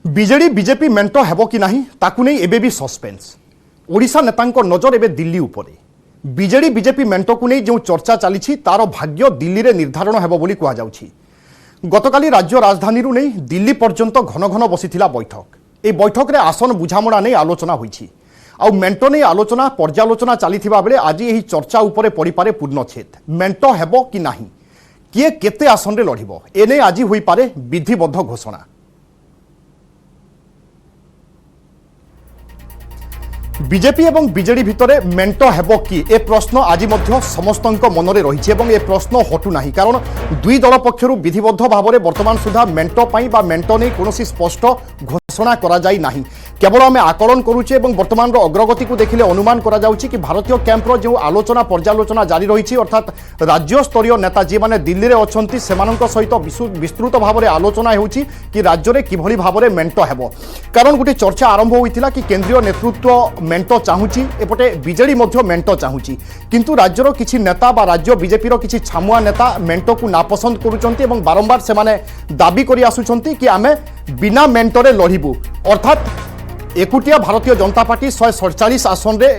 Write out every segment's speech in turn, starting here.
BJD BJP मेंट हेबो कि नाही ताकु नै एबे भी सस्पेंस। ओडिशा नेतांको नजर एबे दिल्ली उपरे। बीजेडी बीजेपी मेंट को नै जो चर्चा चली तार भाग्य दिल्ली रे निर्धारण हेबो बोली कुआ जाउछि। गतकाली राज्य राजधानी रु नै दिल्ली पर्यंत घन घन बसिथिला बैठक। ए बैठक रे आसन बुझामणा नै आलोचना होइछि। आउ मेंट नै आलोचना पर्यालोचना चलीथिबा बेले आज एही चर्चा उपरे पड़ी पारे पूर्णछेद। मेंट हेबो कि नाही, किए केते आसन रे लढिबो, एने आज होई पारे विधिबद्ध घोषणा। बीजेपी एवं बीजेडी भितरे मेंट हेबो कि ए प्रश्न आज मध्य समस्तंक मनरे रहिछि एवं ए प्रश्न हटु नाही, कारण दुई दल पक्षरु विधिबद्ध भावरे वर्तमान सुधा मेंट पई बा मेंट नै कोनोसी स्पष्ट घोषणा करा जाई नाही। केवल आमे आकलन करूचे एवं वर्तमान रो अग्रगति को देखिले अनुमान करा जाउछि कि भारतीय कैंप रो जो आलोचना पर्यालोचना जारी रहिछि, अर्थात राज्य स्तरीय नेता जे माने दिल्ली रे अछंती सेमानंक सहित विस्तृत भावरे आलोचना हेउछि कि राज्य रे किभली भावरे मेंट हेबो। कारण गुटे चर्चा आरंभ होइतिला कि केंद्रीय नेतृत्व मेंट चाहुछि, एपटे बीजेडी मध्य मेंट चाहुछि, किंतु राज्यर किछि नेता बा राज्य बीजेपी रो किछि छामुआ नेता मेंट को नापसंद करूछंती एवं बारंबार से माने दाबी करि आसुछंती कि आमे बिना मेंटरे लढिबु। अर्थात एकुटिया भारतीय जनता पार्टी 147 आसन रे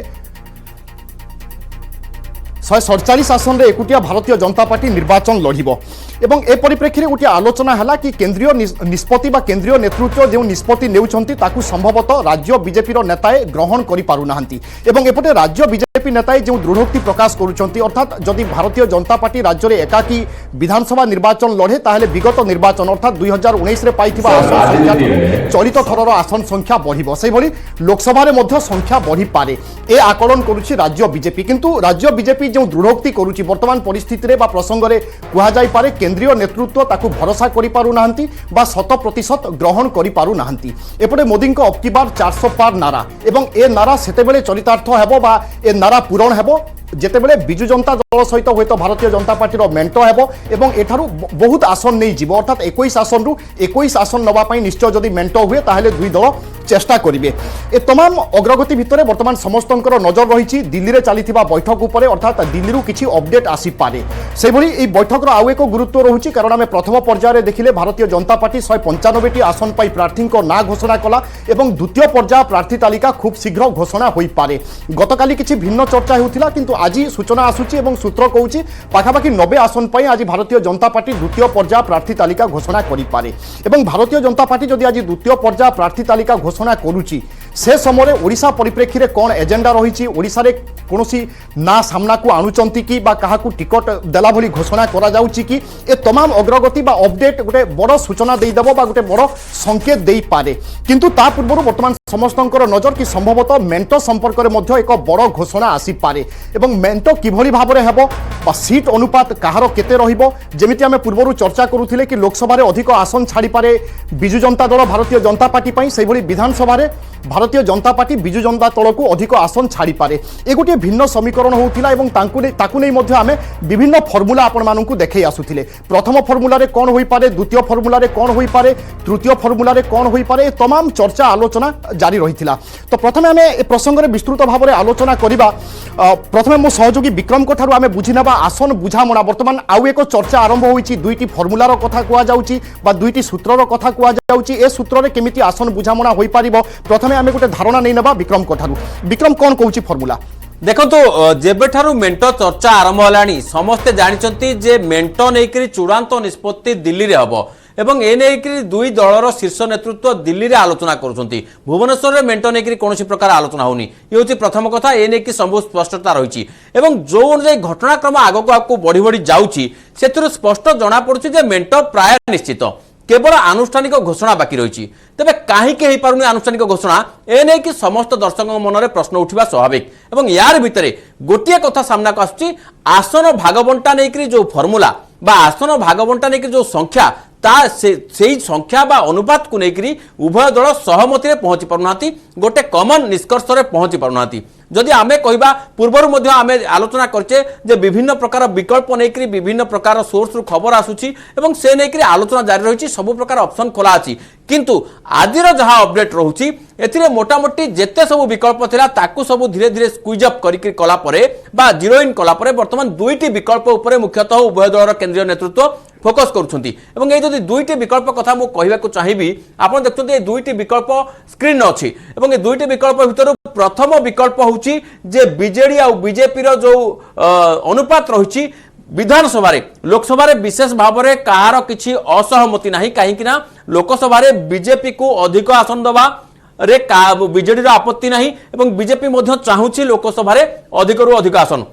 147 आसन रे एकुटिया भारतीय जनता पार्टी निर्वाचन लढिबो। एवं ए परिप्रेक्षी रे गोटे आलोचना हला कि केंद्रीय निष्पत्ति बा केंद्रीय नेतृत्व जो निष्पत्ति नेउछंती ताकू संभवतः राज्य बीजेपी रो नेताए ग्रहण करि पारु नाहंती एवं एपटे राज्य बीजेपी नेताए जो दृढ़ोक्ति प्रकाश करूछंती, अर्थात जदि भारतीय जनता पार्टी राज्य रे एकाकी विधानसभा निर्वाचन लढे ताहेले विगत निर्वाचन अर्थात 2019 रे पाइथिबा आसन संख्या चलित थरर आसन संख्या बढ़िबो, सेहि भली लोकसभा रे मध्य संख्या बढ़ी पारे ए आकलन करूछि राज्य बीजेपी। किंतु राज्य बीजेपी जो दृढ़ोक्ति करूछि वर्तमान परिस्थिति रे बा प्रसंग रे कुहा जाई पारे केंद्रीय नेतृत्व ताकू भरोसा करि पारु नाहंती बा 100% ग्रहण करि पारु नाहंती। एपटे मोदी को अब की बार 400 पार नारा एवं ए नारा सेतेबेले चरितार्थ हेबो बा ए नारा पूरण हेबो जेतेबेले बिजु जनता दल सहित होय तो भारतीय जनता पार्टी रो मेंट हेबो एवं एठारु बहुत आसन नै जीवो, अर्थात 21 आसन रु 21 आसन नबा पई निश्चय जदि मेंट हुए ताहेले दुई दल चेष्टा करिवे। ए तमाम अग्रगति भितरे वर्तमान समस्तंकर नजर रहिछि दिल्ली रे चलीथिबा बैठक उपरे, अर्थात दिल्ली रु किछि अपडेट आसी पारे। से भली ए बैठक रो आउ एक गुरुत्व रहुछि, कारण आमे प्रथम पर्याय रे देखिले भारतीय जनता पार्टी 195 टी आसन पई प्रार्थी को ना घोषणा कला एवं द्वितीय पर्याय प्रार्थी तालिका खूब शीघ्र घोषणा होई पारे। गतकाली किछि भिन्न चर्चा हेउथिला, किंतु आज सूचना आसुछि एवं सूत्र कहूछि पाखापाखि 90 आसन पई आज भारतीय जनता पार्टी द्वितीय पर्याय प्रार्थी तालिका घोषणा करि पारे। एवं भारतीय जनता पार्टी जदि आज द्वितीय पर्याय प्रार्थी तालिका घोषणा करूछि से समय ओडिशा परिप्रेक्षी रे कोन एजेंडा रहिछि, ओडिशा रे कोनोसी ना सामना को आणुचंती कि बा काहाकू टिकट देला भली घोषणा करा जाउछि कि ए तमाम अग्रगति बा अपडेट गोटे बड़ सूचना देई देबो बा गोटे बड़ संकेत देई पारे। किंतु ता पूर्व वर्तमान समस्तंकर नजर कि संभवतः मेंट संपर्क रे मध्य एक बड़ घोषणा आसी पारे एवं मेंट किभली भाबरे हेबो बा सीट अनुपात कहार केते रहिबो। जेमिति आमे पूर्वरु चर्चा करूथिले कि लोकसभा रे अधिक आसन छाड़ी पारे बिजु जनता दल भारतीय जनता पार्टी पई, सेहि भली विधानसभा रे भारतीय जनता पार्टी बिजु जनता दल को अधिक आसन छाड़ी पारे। ए गोटे भिन्न समीकरण होउथिला एवं ताकू नै मध्य आमे विभिन्न फर्मुला आपण माननकु देखै आसुथिले। प्रथम फर्मुला रे कोन होई पारे, द्वितीय फर्मुला रे कोन होई पारे, तृतीय फर्मुला रे कोन होई पारे, तमाम चर्चा आलोचना जारी रहिथिला। तो प्रथमे आमे ए प्रसंग रे विस्तृत भाव रे आलोचना करिबा। प्रथमे मो सहयोगी विक्रम को थारु आमे बुझिनबा आसन बुझामणा वर्तमान आउ एक चर्चा आरंभ होईछि, दुईटी फर्मुला रो कथा कुआ जाउछि बा दुईटी सूत्र रो कथा कुआ जाउछि। ए सूत्र रे केमिति आसन बुझामणा होई पारिबो प्रथमे आमे गोटे धारणा नै नबा विक्रम को थारु। विक्रम कोन कहूछि फर्मुला? देखो जेबेठारु मेंट चर्चा आरंभ हलानी समस्ते जानिचंती जे मेंट नेकरी चूड़ांत निष्पत्ति दिल्ली रे हबो एवं ए नेकरी दुई दलर शीर्ष नेतृत्व दिल्ली रे आलोचना करूछंती। भुवनेश्वर रे मेंट नेकरी कोनोसी प्रकार आलोचना होनी, ये होची प्रथम कथा। ए नेकी सब स्पष्टता रहिछि एवं जो अनुसार घटनाक्रम आगको आगको बढ़ी बढ़ी जाउछि सेतुर स्पष्ट जणा पड़ुछि जे मेंट प्राय निश्चित, केवल आनुष्ठानिक घोषणा बाकी रही। तेबे कहीं हो पारुनी आनुष्ठानिक घोषणा एने कि समस्त दर्शक मन में प्रश्न उठा स्वाभाविक। एवं यार भितर गोटे कथा सामना को आसुची, आसन भागबंटा नहीं जो फर्मुला बा आसन भागबंटा नहीं जो संख्या से संख्या बा अनुपात को लेकर उभय दल सहमति में पहुंची पारना, गोटे कमन निष्कर्ष में पहुंची पारना। जदि आमे कहबा पूर्वरु मध्ये आमे आलोचना करछे जे विभिन्न प्रकार विकल्प नेकरी विभिन्न प्रकार सोर्स रु खबर आसुची एवं से नेकरी आलोचना जारी रहिछि सब प्रकार ऑप्शन खोला अछि किंतु आदिर जहा अपडेट रहुछि एथिरे मोटामोटी जेते सब विकल्प थिला ताकू सब धीरे धीरे स्क्वीज अप करिक कला परे बा जीरो इन कला परे वर्तमान दुईटी विकल्प उपरे मुख्यतः उभय दलर केंद्रीय नेतृत्व फोकस करुछंती एवं ए जदि दुईटी विकल्प कथा मु कहबाकू चाहिबी आपण देखछंती ए दुईटी विकल्प स्क्रीन अछि एवं ए दुईटी विकल्प भितर प्रथम विकल्प होछि जे बीजेडी आ बीजेपी रो जो अनुपात रहिछि विधानसभा लोकसभा विशेष भाव में कहार किसी असहमति नहीं कहीं लोकसभा बीजेपी को अधिक आसन दबा रे बीजेडी आपत्ति नहीं एवं बीजेपी चाहूँ लोकसभा अधिक रु अधिक आसन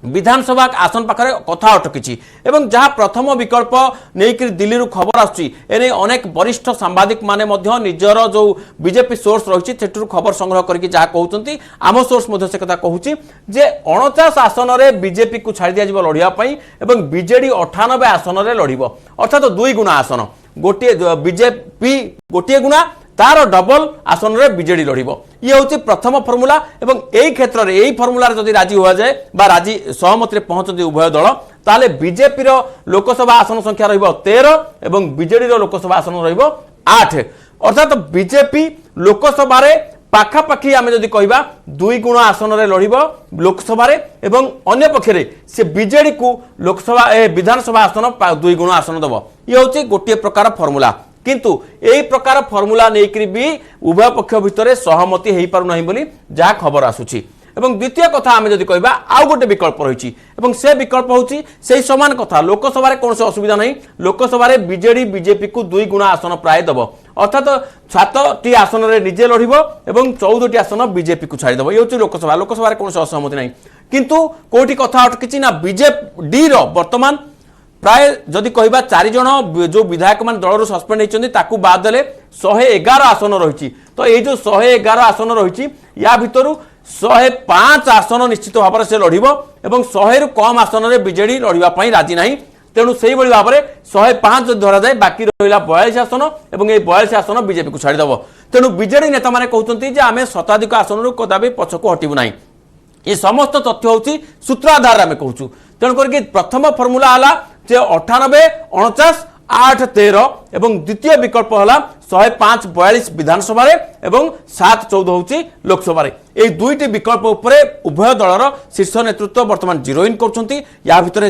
विधानसभा आसन पाखरे कथा अटकी एवं जहाँ प्रथम विकल्प नहीं दिल्ली रु खबर आसने अनेक वरिष्ठ सांबादिक माने निजर जो बीजेपी सोर्स रही खबर संग्रह करके जहाँ कहते आम सोर्स से कथा कहूँ जे 49 आसन में बीजेपी को छाड़ दिया लड़ाई एवं बीजेडी 98 आसन में लड़ अर्थात 2 गुणा आसन गोटे बीजेपी गोटे गुणा तार डबल आसन रे बीजेडी लड़िबो ये होची प्रथम फॉर्मूला एवं एई क्षेत्र रे एई फॉर्मूला रे जदि राजी हुआ जाए बा राजी सहमति रे पहुंचती उभय दल ताले बीजेपी रो लोकसभा आसन संख्या रहिबो 13 एवं बीजेडी रो लोकसभा आसन रहिबो 8 अर्थात बीजेपी लोकसभा रे पाखापाखि आमे जदि कहबा 2 गुण आसन रे लड़िबो लोकसभा रे एवं अन्य पक्ष रे से बीजेडी को लोकसभा विधानसभा आसन 2 गुण आसन दबो ये होची गोटे प्रकार फॉर्मूला किंतु एई प्रकार फॉर्मूला नेकरी भी उभय पक्ष भितर सहमति हेई पारु नाही बोली जहा खबर आसुची एवं द्वितीय कथा आमे जदि कहबा आउ गोटे विकल्प रहिछि एवं से विकल्प होछि सेही समान कथा लोकसभा रे कोनसे असुविधा नाही लोकसभा रे बीजेडी बीजेपी को 2 गुणा आसन प्राय दबो अर्थात 7टी आसन रे निजे लढिबो एवं 14टी आसन बीजेपी को छाड़ी दबो ये होछि लोकसभा रे कोनसे असहमति नाही किंतु कोठी कथा अटकिछि ना बीजेडी रो वर्तमान प्राय जदि कहबा 4 जन जो विधायक मान दल सस्पेंड होती बाद देले 111 आसन रही तो ये जो 111 आसन रही या भितर 105 आसन निश्चित भाव में से लड़िबो एवं 100 रु कम आसन में बीजेडी लड़ाई राजी नहीं तेणु से भाव में 105 जो धरा जाए बाकी रहा 42 आसन और ये 42 आसन बीजेपी को छाड़ीदेव तेणु बीजेडी नेता मैंने कहते हैं आम शताधिक आसन रु कदापि पछकू हटबू ना ये समस्त तथ्य हूँ सूत्र आधार में कहूँ तेणुक प्रथम फॉर्मूला है 98 49 8 13 एवं द्वितीय विकल्प है 105 42 विधानसभा एवं 7 14 हूँ लोकसभा এই দুইটি বিকল্প উপরে উভয় দলর শীর্ষ নেতৃত্ব বর্তমান জিরো ইন করছেন या ভিতরে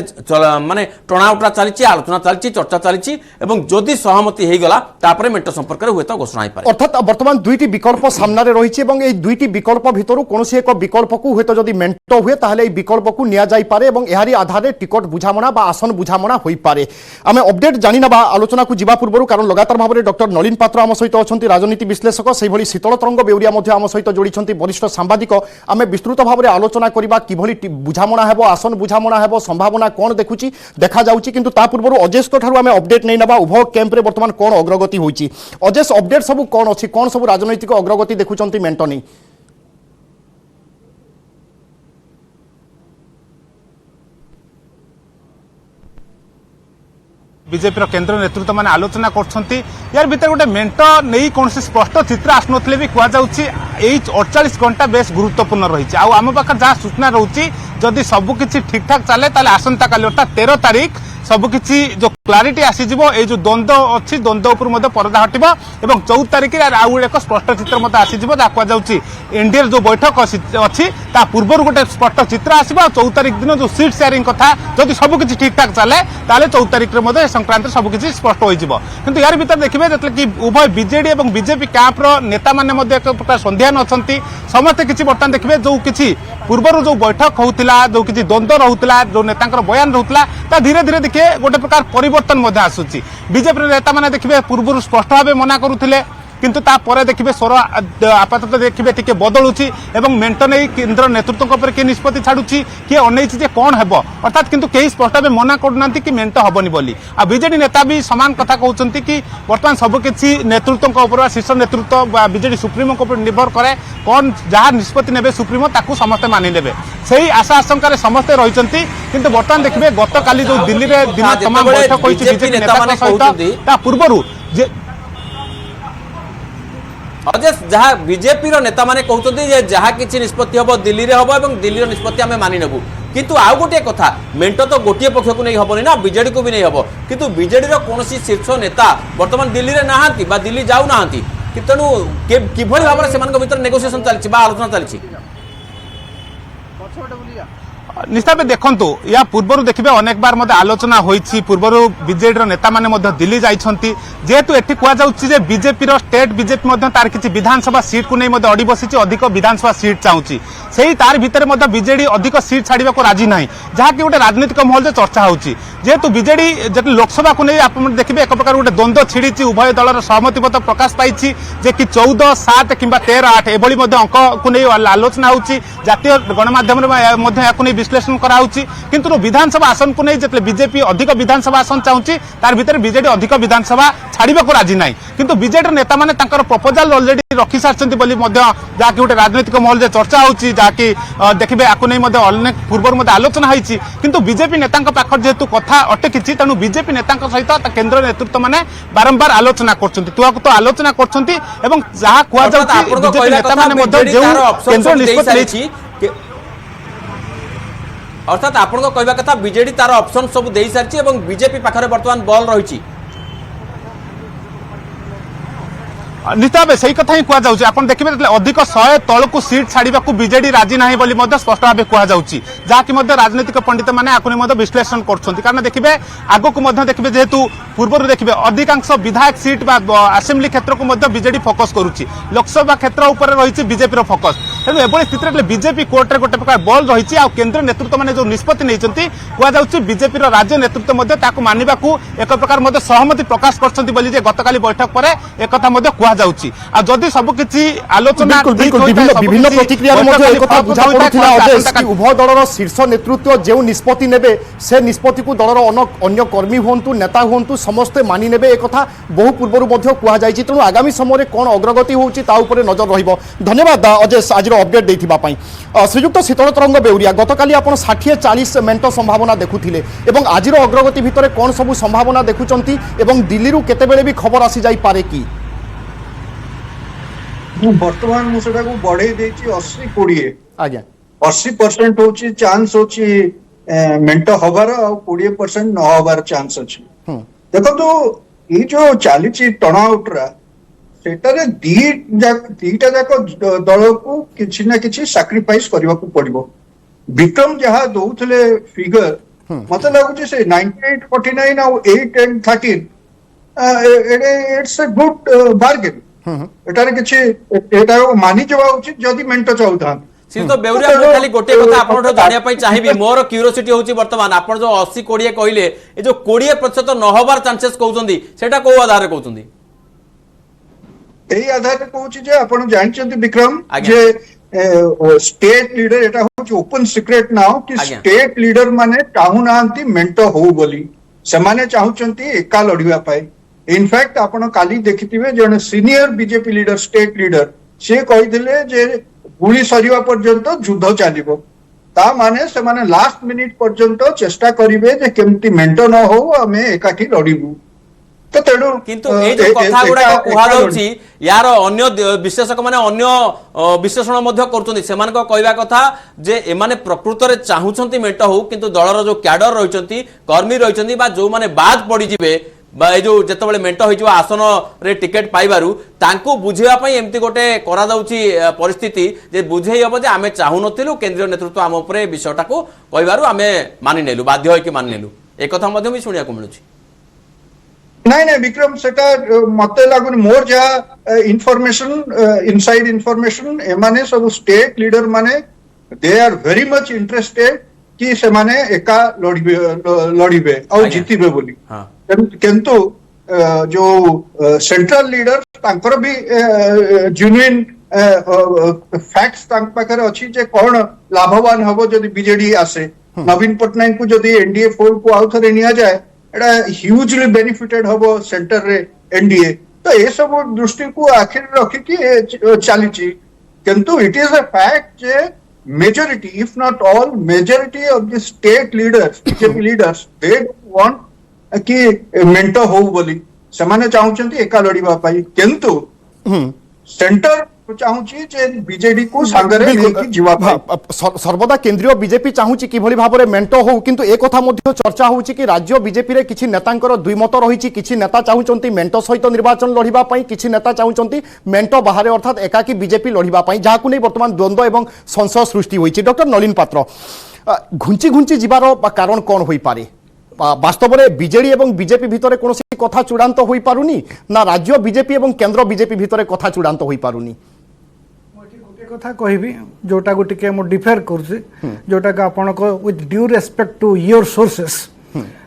মানে টনাউটা চালিছি আলোচনা চালিছি চর্চা চালিছি এবং যদি সহমতি হয়ে গলা তারপরে মেন্ট সম্পর্কে হয়তো ঘোষণা হয়ে পারে অর্থাৎ বর্তমান দুইটি বিকল্প সামনে রয়েছে এবং এই দুইটি বিকল্প ভিতরু কোনসি এক বিকল্পকু হয়তো যদি মেন্ট হুয়ে তাহলে এই বিকল্পকু নিয়া যাই পারে এবং এহারি আধারে টিকট বুঝামণা বা আসন বুঝামণা হই পারে আমি আপডেট জানি না বা আলোচনাকু যিবা পূর্বরু কারণ लगातार ভাবে ডক্টর নলিন পাত্র আম সহিত অছন্তি রাজনীতি বিশ্লেষক সেইভଳି শীতল তরঙ্গ বেউরিয়া মধ্যে আম সহিত যোড়িছন্তি বরিষ্ঠ সাংবাদিক आमे विस्तृत भाव में आलोचना करबा किभली बुझामणा हेबो आसन बुझामणा हेबो संभावना कोन देखुची देखा जाउची किंतु ता पूर्व अजेश तो ठारू आमे अपडेट नै नबा उभय कैंप रे वर्तमान कोन अग्रगति होईची अजेश अपडेट सब कोन अछि कोन सब राजनैतिक अग्रगति देखुचंती मेंटनी बीजेपी केंद्र नेतृत्व मैंने आलोचना कर यार भीतर गोटे मेंट नहीं कौन स्पष्ट चित्र आसुन भी कहुच्छी 48 घंटा बेस गुरुत्वपूर्ण रही आम पाखे जहाँ सूचना रोचे जदि सबकि ठीक ठाक चले आसंता काली अर्थात 13 तारीख सबकि जो क्लारिटी आसीजिवो ए जो द्वंद्व अच्छी द्वंद्व उपर मध्य पर्दा हटिबो एवं 14 तारीख आउ एक स्पष्ट चित्र मत आसीजिवो जा कह जाउची एनडीए जो बैठक अच्छी ता पूर्व गोटे स्पष्ट चित्र आसीबो 14 तारीख दिन जो सीट शेयरिंग कथा जदि सबकि ठीक ठाक चले ताले 14 तारीख रे मध्य संक्रांत सबकि स्पष्ट हो जिवो किंतु यार भीतर देखिबे जतले कि उभय बीजेडी एवं बीजेपी कैंप रो नेता माने मध्य एक प्रकार संध्यान अछंती समस्त किछि बर्तमान देखिबे जो किछि पूर्व जो बैठक होउतिला जो किछि द्वंद्व रहउतिला जो नेतांकर बयान रहउतिला ता धीरे धीरे देखिए गोटे प्रकार परिवर्तन आसूची बीजेपी नेता मैंने देखिए पूर्व स्पष्ट भाव मना करुले किंतु तापर देखिए स्वर आपातत देखिए टिके बदलुची एवं मेंट नहीं केंद्र नेतृत्व पर किए निष्पत्ति छाड़ुची किए अनैछि जे कौन हेबो अर्थात किंतु कई स्पष्ट भाव मना करूना कि मेंट हेबनी बोली आ बीजेडी नेता भी समान कथा कहते कि बर्तमान सबकि नेतृत्व शीर्ष नेतृत्व बीजेडी सुप्रीमो को निर्भर करे कौन जहाँ निष्पत्ति नेबे सुप्रीमो ताकू समस्ते मानि नेबे सही आशा आशंका समस्ते रही किंतु बर्तमान देखिए गत काली जो दिल्ली में दिन तमाम बैठक बीजेपी नेता सहित पूर्व अजय जहाँ बीजेपी नेता माने कहते जे जहाँ किसी निष्पत्ति हम दिल्ली में हम और दिल्ली निष्पत्ति आम मानि नेबु किंतु आउ गोटे कथा मेंट तो गोटे पक्ष को नहीं हबनी ना बीजेडी को भी नहीं हम किंतु बीजेडी कौन शीर्ष नेता वर्तमान दिल्ली में नहांती बा दिल्ली जाऊ नाहांती तेणु किभଳି भाव से भीतर नेगोसिएशन चलछि बा आलोचना चलछि निश्चित भाव देखु या पूर्व देखिए अनेक बार मत आलोचना होती पूर्व बीजेडी नेता माने दिल्ली जाइछंती जेहेतु एठी कुआ जाउछि जे बीजेपी स्टेट बीजेपी तार किछि विधानसभा सीट को नहीं अड़ी बसी अधिक विधानसभा सीट चाहूँगी से तार भितर बीजेडी अधिक सीट छाड़ा को राजी ना जहाँकि गोटे राजनीतिक महल से चर्चा होची जेहेतु बीजेडी जब लोकसभा को नहीं आप देखिए एक प्रकार गोटे द्वंद्व छिड़ी उभय दलर सहमति पत्र प्रकाश पाई जे कि 14, 7 कि 13, 8 एभली अंक को नहीं आलोचना होची जातीय गणमाध्यम नहीं विश्लेषण कराउची किंतु विधानसभा आसन को नहीं जितने बीजेपी अधिक विधानसभा आसन चाहूँगी तार भितर बीजेडी अधिक विधानसभा छाड़ा को राजी ना किंतु बीजेडी नेता माने तांकर प्रपोजाल ऑलरेडी रखी सारछंती बोली जहाँकि गोटे राजनीतिक महल से चर्चा होची जहाँकि देखिए आपको नहीं अनेक पूर्व आलोचना होती किंतु बीजेपी नेता पाखर जेहेतु कथा अटकी तेणु बीजेपी नेता सहित केंद्र नेतृत्व माने बारंबार आलोचना करछंती तो आलोचना करछंती एवं जहाँ कुआ जाउछि बीजेपी नेता माने जो केंद्र निष्पत्ति अर्थात आपण कहवा कथा बीजेडी तार ऑप्शन सब दे सारी बीजेपी पाखरे वर्तमान बॉल रही निश्चित भाव से कथा ही कहुच्छे आप देखिए अधिक 100 तलू सीट छाड़ा बीजेडी राजी ना स्पष्ट भाव कहुच्छी जहाँकि राजनीतिक पंडित मैंने आपको विश्लेषण कर देखिए आग को देखिए जेहेतु पूर्व देखिए अधिकांश विधायक सीट आसेम्बली क्षेत्र को बीजेडी फोकस करुच्ची लोकसभा क्षेत्र उपर रही बीजेपी फोकस तेणु एभली स्थित बीजेपी कोर्ट में गोटे प्रकार बल रही केंद्र नेतृत्व मैंने जो निष्पत्ति नहीं कहुच्छी बीजेपी राज्य नेतृत्व मानवा एक प्रकार सहमति प्रकाश कर गतकाली बैठक पर एक जाउची आ जदि सब किछि आलोचना विभिन्न प्रतिक्रिया उभय दलर शीर्ष नेतृत्व जो निष्पत्ति नेबे से निष्पत्ति को दलर अन्य कर्मी हुंतु नेता हुंतु समस्ते मानि नेबे एक कथा बहु पूर्व मध्य कुआ जायछि तेणु आगामी समय कौन अग्रगति होउछि ता उपरे नजर रहिबो। धन्यवाद अजय आज अपडेट देथिबा पई। श्रीयुक्त शीतल तरंग बेउरिया गतकाली आपण 60-40 मेंट संभावना देखुथिले एवं आजिर अग्रगति भितरे कौन सब संभावना देखुचंती एवं दिल्ली रु केते बेले भी खबर आसी जाई पारे कि बर्तमान मुझे बढ़े 80-20 आज्ञा 80% होची चांस होची मेंट हबार 20% न हबार चांस अछि देखो तो ये जो चली टर्नआउट रा सेटारे दीटा जाक दल को किछि ना किछि सैक्रिफाइस करबा को पड़िबो। विक्रम जहा दउथले फिगर मते लागुची से 98-49 आ 8-13 इट्स अ गुड बार्गेन एटारे किछि एटा मानि जवा उचित जदि मेंट चाउथा तो बेउरिया मु खाली गोटे कथा आपन जानिया पई चाहिबी मोर क्यूरियोसिटी होची वर्तमान आपन जो 80-20 कहिले ए जो 20% न होबार चांसेस कहउचंदी सेटा को आधार कहउचंदी एई आधार कहउची जे आपन जानचंती विक्रम जे स्टेट लीडर एटा होची ओपन सीक्रेट नाउ कि स्टेट लीडर माने चाहू नांती मेंट हो बोली से माने चाहूचंती एका लड़िवा पाए। इनफैक्ट आपण काली देखिथिबे जने senior BJP leader state leader से कहिथिले जे गुली सरिवा पर्यंत युद्ध चलिबो ता माने से माने लास्ट मिनिट पर्यंत चेष्टा करिवे जे केमती मेंट न हो हमें एकाठी लड़िबू तो तेणु किंतु ए जो कथा गुडा कुहा जाउची यार अन्य विश्लेषक माने अन्य विश्लेषण मध्य करचंती सेमान को कहबा कथा जे ए माने प्रकृत रे चाहूचंती मेंट हो किंतु दलर जो कैडर रहिचंती कर्मी रहिचंती बा जो माने बाद पड़ी जिवे जो जिते मेंट हो आसन रे टिकेट पाइबारु तांको बुझेवा पई एमती गोटे करा जाउची परिस्थिति जे बुझेई हबो जे आमे चाहू नथिलु केंद्रीय नेतृत्व आम उपरे विषयटा को कहबारु आमे मानि नेलु बाध्य होय कि मानि नेलु ए कथा मध्य भी सुनिया को मिलुची। नहीं नहीं विक्रम सेटा मते लागुन मोर जा इंफॉर्मेशन इनसाइड इंफॉर्मेशन एमाने सब स्टेट लीडर माने they are very much interested कि से माने एका लड़िबे और जीतिबे बोली किंतु जो सेंट्रल लीडर तांकर भी जेन्युइन फैक्ट्स तांक पाखरे अछि जे कोन लाभवान हबो जदि बीजेडी आसे नवीन पटनायक को जदि एनडीए फोल्ड को आउ थरे निया जाए एटा ह्यूजली बेनिफिटेड हबो सेंटर रे एनडीए तो ए सब दृष्टि को आखिर रखी कि चलीची किंतु it is a fact J majority if not all majority of the state leaders BJP leaders they want कि मेंट हो बोली से माने चाहूचंती एका लड़िबा पाई किंतु सेंटर चाहूची जे बीजेडी को सांगरे बिल्कुल। लेकी जीवा पाई। सर्वदा केंद्रीय बीजेपी चाहूची किभଳି भाବରେ मेंट हो किंतु एक कथा मध्ये चर्चा होउची कि राज्य बीजेपी रे किछि नेतांकर द्विमत रहिछि किछि नेता चाहूचंती मेंट सहित निर्वाचन लढिबा पई किछि नेता चाहूचंती मेंट बाहरे अर्थात एकाकी बीजेपी लढिबा पई जाहाकु नै वर्तमान द्वंद्व एवं संशय सृष्टि होइछि। डॉक्टर नलिन पात्र घुंची घुंची जिबार कारण कोन होई पारे वास्तव में बीजेडी एवं बीजेपी भितर कौन कथा चूड़ांत हो पारुनी ना राज्य बीजेपी एवं केंद्र बीजेपी भितर कथा चूड़ांत हो पारुनी कथा कहबी जोटा को टिके मो डिफर करछि जोटा का आपण को with due respect to your sources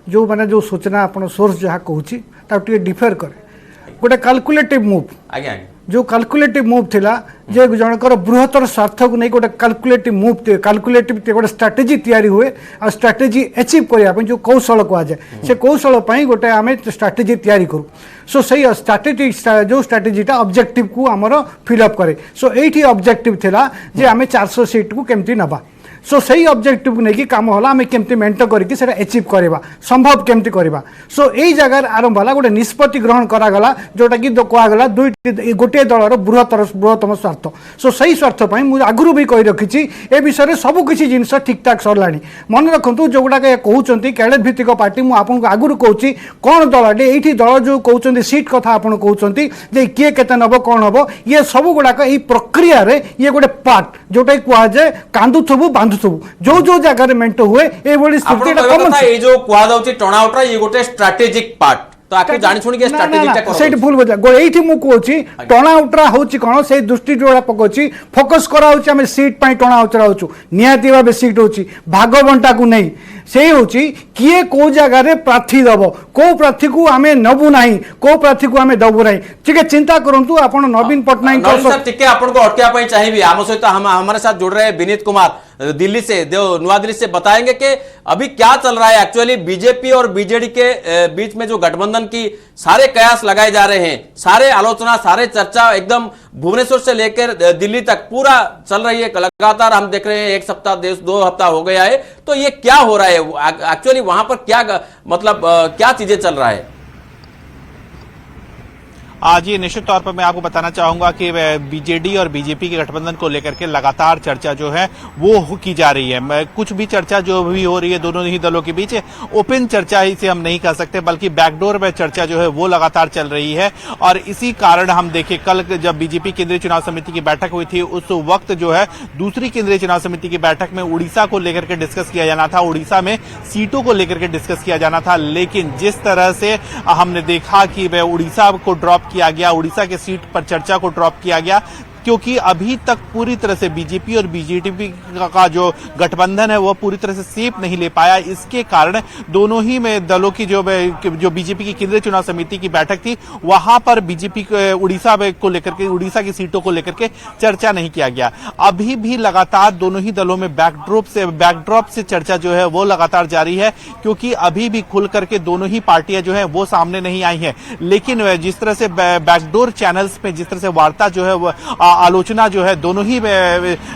जो माने जो सूचना आपण सोर्स जहा कहूछि ता टिके डिफर करे गोटे कैलकुलेटिव मूव आज्ञा जो कैलकुलेटिव मूव थिला जे जनकर बृहत्तर स्वार्थ को नहीं गोटे कैलकुलेटिव मूव कैलकुलेटिव गोटे स्ट्राटेजी तैयारी हुए आ स्ट्राटेजी अचीव करने जो कौशल कहुए से कौशल गोटे आम स्ट्राटेजी तैयारी करूँ सो से स्ट्राटेजी जो स्ट्राटेजीटा ऑब्जेक्टिव को आमर फिलअप करे सो ये ऑब्जेक्टिव थिला जे आम 400 सीट को केमती नबा सो सही ऑब्जेक्टिव नहीं काम होला आम केमती मेंट करके अचीव करवा संभव केमती करवा सो यही जगार आरंभ होला गोटे निष्पत्ति ग्रहण करागला जोटा कि कहगला दुई गोटे दलर बृहत्तम स्वार्थ सो सही स्वार्थ मुझे आगुरी भी कही रखी ए विषय में सबकिछि जिनस ठीक ठाक सरला मन रखु जो गुड़ाक कहते कैडेट भित्तिक पार्टी मुझे आगुरी कहूँ कौन दलटे ये दल जो कहते सीट कथा आप कहते किए केते नब कौन हम ये सब गुड़ाक ये प्रक्रिया ये गोटे पार्ट जोटा कहुए कांदुथबु बांधुथबु जो जो जगह मेंट हुए ये स्थिति जो कहुँ टर्नआउट ये गोटे स्ट्रेटेजिक पार्ट तो आपको जानि सुनि के स्ट्रेटेजीटा सेट भूल बजा गो एठी मु कोची टर्न आउटरा होची कोन से दृष्टि जोड़ा पकोची फोकस करा होची हम सीट पई टर्न आउट रहउछु नियाती भाबे सीट होची भाग बंटा को नहीं से होची किए को जगह रे प्रार्थी दबो को प्रार्थी को आमे नबु नाही को प्रार्थी को आमे दबु नाही ठीक है चिंता करंतु आपण नवीन पटनायक सर ठीक है आपन को अटकिया पई चाहिए आम सहित हमारे साथ जुड़ रहे हैं विनीत कुमार दिल्ली से नवा दिल्ली से बताएंगे कि अभी क्या चल रहा है एक्चुअली बीजेपी और बीजेडी के बीच में जो गठबंधन की सारे कयास लगाए जा रहे हैं सारे आलोचना सारे चर्चा एकदम भुवनेश्वर से लेकर दिल्ली तक पूरा चल रही है लगातार हम देख रहे हैं एक सप्ताह 2 हफ्ता हो गया है तो ये क्या हो रहा है एक्चुअली वहां पर क्या मतलब क्या चीजें चल रहा है। आज ये निश्चित तौर पर मैं आपको बताना चाहूंगा कि बीजेडी और बीजेपी के गठबंधन को लेकर के लगातार चर्चा जो है वो की जा रही है। कुछ भी चर्चा जो भी हो रही है दोनों ही दलों के बीच ओपन चर्चा इसे हम नहीं कह सकते बल्कि बैकडोर में चर्चा जो है वो लगातार चल रही है और इसी कारण हम देखें कल जब बीजेपी केंद्रीय चुनाव समिति की बैठक हुई थी उस वक्त जो है दूसरी केंद्रीय चुनाव समिति की बैठक में उड़ीसा को लेकर के डिस्कस किया जाना था, उड़ीसा में सीटों को लेकर के डिस्कस किया जाना था, लेकिन जिस तरह से हमने देखा कि वह उड़ीसा को ड्रॉप किया गया, उड़ीसा के सीट पर चर्चा को ड्रॉप किया गया क्योंकि अभी तक पूरी तरह से बीजेपी और बीजेडी का जो गठबंधन है वो पूरी तरह से सेप नहीं ले पाया। इसके कारण दोनों ही में दलों की जो बीजेपी की केंद्रीय चुनाव समिति की बैठक थी वहां पर बीजेपी उड़ीसा को लेकर के उड़ीसा की सीटों को लेकर के चर्चा नहीं किया गया। अभी भी लगातार दोनों ही दलों में बैकड्रॉप से चर्चा जो है वो लगातार जारी है क्योंकि अभी भी खुल करके दोनों ही पार्टियां जो है वो सामने नहीं आई है। लेकिन जिस तरह से बैकडोर चैनल्स पे जिस तरह से वार्ता जो है वो आलोचना जो है दोनों ही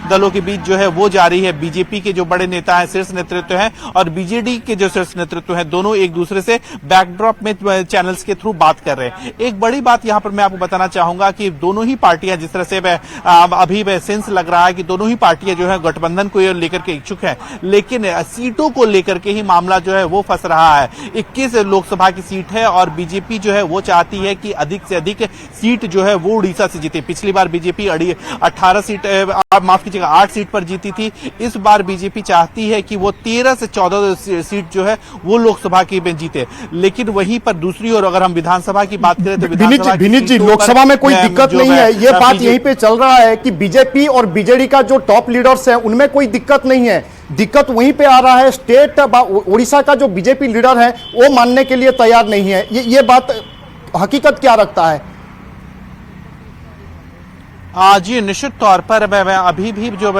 दलों के बीच जो है वो जारी है। बीजेपी के जो बड़े नेता हैं शीर्ष नेतृत्व हैं और बीजेडी के जो शीर्ष नेतृत्व हैं दोनों एक दूसरे से बैकड्रॉप में चैनल्स के थ्रू बात कर रहे हैं। एक बड़ी बात यहां पर मैं आपको बताना चाहूंगा कि दोनों ही पार्टियां जिस तरह से अभी सेंस लग रहा है कि दोनों ही पार्टियां जो है गठबंधन को लेकर के इच्छुक है, लेकिन सीटों को लेकर के ही मामला जो है वो फंस रहा है। 21 लोकसभा की सीट है और बीजेपी जो है वो चाहती है कि अधिक से अधिक सीट जो है वो उड़ीसा से जीते। पिछली बार बीजेपी 18 सीट माफ कीजिएगा 8 सीट पर जीती थी। इस बार बीजेपी चाहती है कि वो 13 से 14 सीट जो है वो लोकसभा की में जीते। लेकिन वहीं पर दूसरी ओर अगर हम विधानसभा की बात करें तो विनीत जी लोकसभा में कोई दिक्कत नहीं है, ये बात यहीं पे चल रहा है कि बीजेपी और बीजेडी का जो टॉप लीडर्स है उनमें कोई दिक्कत नहीं है, दिक्कत वहीं पे आ रहा है स्टेट उड़ीसा का जो बीजेपी लीडर है वो मानने के लिए तैयार नहीं है। ये बात हकीकत क्या रखता है? जी निश्चित तौर पर अभी भी जो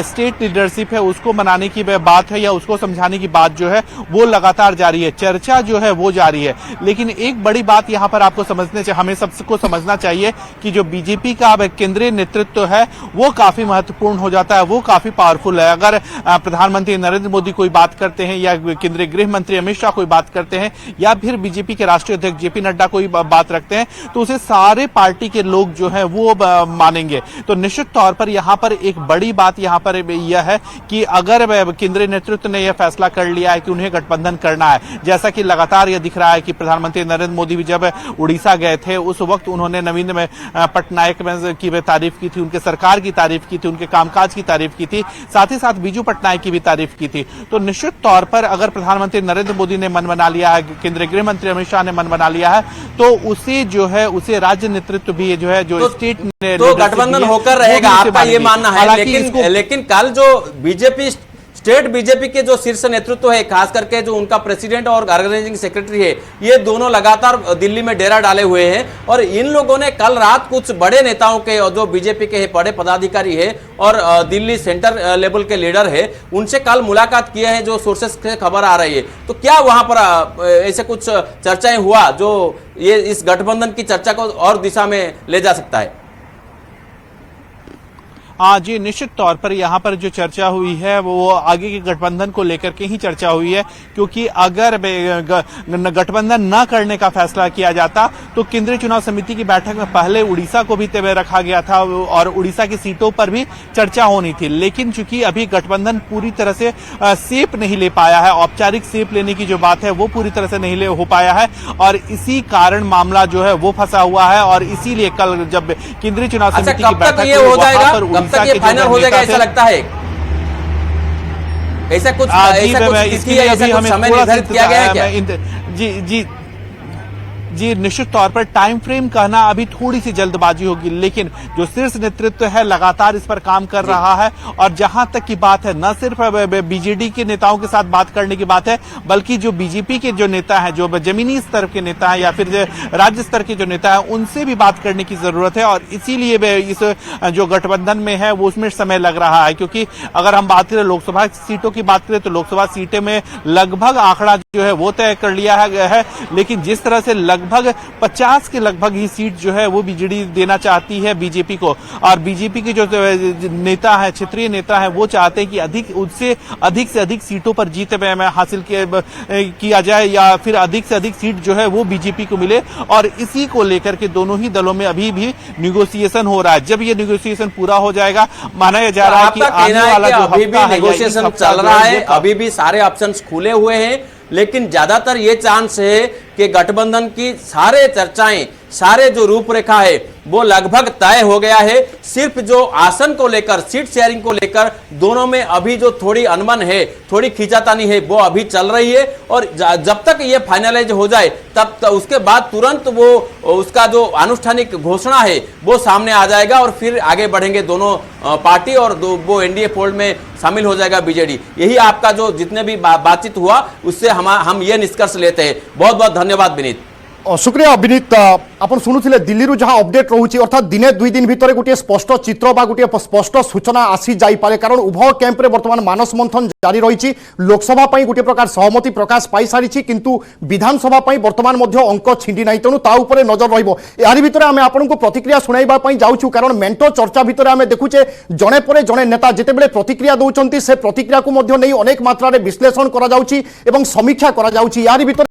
स्टेट लीडरशिप है उसको मनाने की बात है या उसको समझाने की बात जो है वो लगातार जारी है, चर्चा जो है वो जारी है। लेकिन एक बड़ी बात यहाँ पर आपको हमें सबको समझना चाहिए कि जो बीजेपी का केंद्रीय नेतृत्व है वो काफी महत्वपूर्ण हो जाता है, वो काफी पावरफुल है। अगर प्रधानमंत्री नरेंद्र मोदी कोई बात करते हैं या केंद्रीय गृह मंत्री अमित शाह कोई बात करते हैं या फिर बीजेपी के राष्ट्रीय अध्यक्ष जेपी नड्डा कोई बात रखते हैं तो उसे सारे पार्टी के लोग जो है वो मानेंगे। तो निश्चित तौर पर यहाँ पर एक बड़ी बात यहाँ पर यह है कि अगर केंद्रीय नेतृत्व ने यह फैसला कर लिया है कि उन्हें गठबंधन करना है, जैसा कि लगातार यह दिख रहा है कि प्रधानमंत्री नरेंद्र मोदी भी जब उड़ीसा गए थे उस वक्त उन्होंने नवीन पटनायक की तारीफ की थी, उनके सरकार की तारीफ की थी, उनके कामकाज की तारीफ की थी, साथ ही साथ बीजू पटनायक की भी तारीफ की थी। तो निश्चित तौर पर अगर प्रधानमंत्री नरेंद्र मोदी ने मन बना लिया है, केंद्रीय गृह मंत्री अमित शाह ने मन बना लिया है तो उसे जो है उसे राज्य नेतृत्व भी जो है जो स्टेट तो गठबंधन होकर रहेगा, आपका ये मानना है। लेकिन कल जो बीजेपी स्टेट बीजेपी के जो शीर्ष नेतृत्व है, खास करके जो उनका प्रेसिडेंट और ऑर्गेनाइजिंग सेक्रेटरी है, ये दोनों लगातार दिल्ली में डेरा डाले हुए हैं और इन लोगों ने कल रात कुछ बड़े नेताओं के जो बीजेपी के बड़े पदाधिकारी है और दिल्ली सेंटर लेवल के लीडर है उनसे कल मुलाकात किए हैं, जो सोर्सेस से खबर आ रही है। तो क्या वहां पर ऐसे कुछ चर्चाएं हुआ जो ये इस गठबंधन की चर्चा को और दिशा में ले जा सकता है? जी निश्चित तौर पर यहाँ पर जो चर्चा हुई है वो आगे के गठबंधन को लेकर के ही चर्चा हुई है, क्योंकि अगर गठबंधन न करने का फैसला किया जाता तो केंद्रीय चुनाव समिति की बैठक में पहले उड़ीसा को भी रखा गया था और उड़ीसा की सीटों पर भी चर्चा होनी थी। लेकिन चूंकि अभी गठबंधन पूरी तरह से सेप नहीं ले पाया है, औपचारिक सेप लेने की जो बात है वो पूरी तरह से नहीं हो पाया है और इसी कारण मामला जो है वो फंसा हुआ है। और इसीलिए कल जब केंद्रीय चुनाव समिति की बैठक हो तक ये फाइनल हो जाएगा ऐसा लगता है? ऐसा कुछ इसके लिए अभी हमें समय निर्धारित किया गया है क्या? जी निश्चित तौर पर टाइम फ्रेम कहना अभी थोड़ी सी जल्दबाजी होगी, लेकिन जो शीर्ष नेतृत्व है लगातार इस पर काम कर रहा है। और जहां तक की बात है, न सिर्फ बीजेडी के नेताओं के साथ बात करने की बात है, बल्कि जो बीजेपी के जो नेता हैं, जो जमीनी स्तर के नेता हैं या फिर राज्य स्तर के जो नेता हैं, उनसे भी बात करने की जरूरत है। और इसीलिए इस जो गठबंधन में है वो उसमें समय लग रहा है, क्योंकि अगर हम बात करें लोकसभा सीटों की बात करें तो लोकसभा सीटें में लगभग आंकड़ा जो है वो तय कर लिया है, लेकिन जिस तरह से लगभग 50 के लगभग ही सीट जो है वो बीजेडी देना चाहती है बीजेपी को। और बीजेपी के जो नेता है, क्षेत्रीय नेता है, वो चाहते हैं कि अधिक से अधिक सीटों पर जीत हासिल किया जाए या फिर अधिक से अधिक सीट जो है वो बीजेपी को मिले। और इसी को लेकर के दोनों ही दलों में अभी भी निगोसिएशन हो रहा है। जब ये निगोसिएशन पूरा हो जाएगा, माना जा रहा है कि आने वाला जो अभी भी निगोसिएशन चल रहा है, अभी भी सारे ऑप्शंस खुले हुए हैं, लेकिन ज्यादातर ये चांस है कि गठबंधन की सारे चर्चाएं, सारे जो रूपरेखा है वो लगभग तय हो गया है। सिर्फ जो आसन को लेकर, सीट शेयरिंग को लेकर दोनों में अभी जो थोड़ी अनबन है, थोड़ी खींचातानी है, वो अभी चल रही है। और जब तक ये फाइनलाइज हो जाए तब उसके बाद तुरंत वो उसका जो आनुष्ठानिक घोषणा है वो सामने आ जाएगा और फिर आगे बढ़ेंगे दोनों पार्टी और वो एनडीए फोल्ड में शामिल हो जाएगा बीजेडी। यही आपका जो जितने भी बातचीत हुआ उससे हम ये निष्कर्ष लेते हैं। बहुत बहुत धन्यवाद विनीत। शुक्रिया विनीत। आपन शुणुथिले दिल्ली जहाँ अपडेट रोचे, अर्थात दिने दुई दिन भितर गोटे स्पष्ट चित्र बा गोटे स्पष्ट सूचना आसी जाई पारे, कारण उभय कैंप्रे बर्तमान मानस मंथन जारी रही। लोकसभा गोटे प्रकार सहमति प्रकाश पाई सारी, किंतु विधानसभा बर्तमान अंक छिंडी ना, तेणु ता उपरे नजर रहिबो। यारि भितर आमे आपनकु प्रतिक्रिया सुनाइबा पई जाउछु, कारण मेंटो चर्चा भितर आमे देखुचे जणे परे जणे नेता जेतेबेले प्रतिक्रिया दउचंती से प्रतिक्रिया को मध्ये नै अनेक मात्रा रे विश्लेषण करा जाउची एवं समीक्षा करा जाउची। यारि भितर